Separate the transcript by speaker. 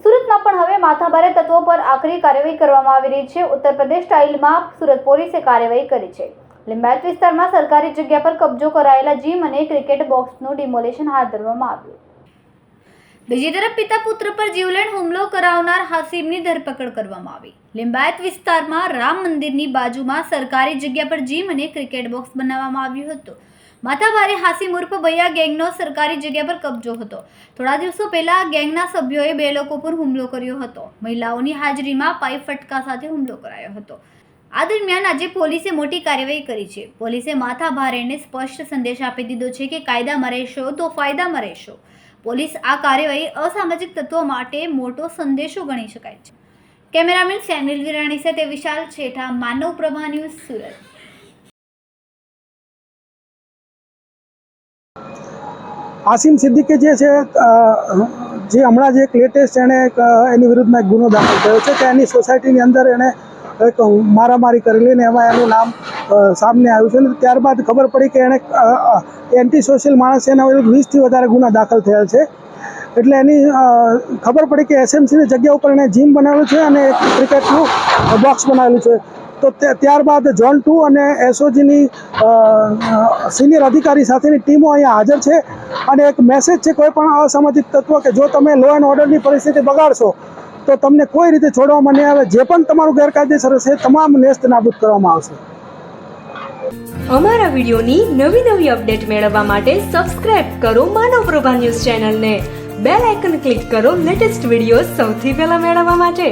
Speaker 1: સુરતમાં પણ હવે માથાભારે તત્વો પર આકરી કાર્યવાહી કરવામાં આવી રહી છે। ઉત્તર પ્રદેશ સ્ટાઇલમાં સુરત પોલીસે કાર્યવાહી કરી છે। લિંબાયત વિસ્તારમાં સરકારી જગ્યા પર કબજો કરાયેલા જીમ અને ક્રિકેટ બોક્સનું ડિમોલિશન હાથ ધરવામાં આવ્યું। બીજી તરફ પિતા પુત્ર પર જીવલેણ હુમલો કરાવનાર હાસિમની ધરપકડ કરવામાં આવી। લિંબાયત વિસ્તારમાં રામ મંદિરની બાજુમાં સરકારી જગ્યા પર જીમ અને ક્રિકેટ બોક્સ બનાવવામાં આવ્યું હતું। માથાભારે હાસિમ ઉર્ફ ભૈયા ગેંગનો સરકારી જગ્યા પર કબજો હતો। થોડા દિવસો પહેલા ગેંગના સભ્યોએ 2 લોકો પર હુમલો કર્યો હતો। મહિલાઓની હાજરીમાં પાઇપ ફટકા સાથે હુમલો કરાયો હતો। આ દરમિયાન આજે પોલીસે મોટી કાર્યવાહી કરી છે। પોલીસે માથાભારેને સ્પષ્ટ સંદેશ આપી દીધો છે કે કાયદામાં રહેશો તો ફાયદામાં રહેશો। પોલીસ આ કાર્યવાહી અસામાજિક તત્વો માટે મોટો સંદેશો ગણી શકાય છે। કેમેરામેન સેનિલ વિરાણી સાથે વિશાલ છેઠા, માનવ પ્રભા ન્યૂઝ, સુરત।
Speaker 2: આસિમ સિદ્દીકી જે છે જે હમણાં જે એક લેટેસ્ટ એણે એની વિરુદ્ધમાં એક ગુનો દાખલ થયો છે કે એની સોસાયટીની અંદર એણે એક મારામારી કરેલી ને એમાં એનું નામ સામે આવ્યું છે ને ત્યારબાદ ખબર પડી કે એણે એન્ટી સોશિયલ માણસ એના વિરુદ્ધ 20થી વધારે ગુના દાખલ થયેલ છે। એટલે એની ખબર પડી કે એસએમસીની જગ્યા ઉપર એણે જીમ બનાવેલું છે અને એક ક્રિકેટનું બોક્સ બનાવેલું છે। તો ત્યારબાદ ઝોન 2 અને એસઓજીની સિનિયર અધિકારી સાથેની ટીમો અહીંયા હાજર છે અને એક મેસેજ છે કોઈ પણ અસામાજિક તત્વો કે જો તમે લો એન્ડ ઓર્ડરની પરિસ્થિતિ બગાડશો તો તમને કોઈ રીતે છોડવામાં નહીં આવે। જે પણ તમારું ગેરકાયદેસર હશે તમામ નેસ્ત નાબૂદ કરવામાં આવશે।
Speaker 3: અમારા વિડીયોની નવી અપડેટ મેળવવા માટે સબસ્ક્રાઇબ કરો માનવ પ્રભા ન્યૂઝ ચેનલને। બેલ આઇકન ક્લિક કરો લેટેસ્ટ વિડીયો સૌથી પહેલા મેળવવા માટે।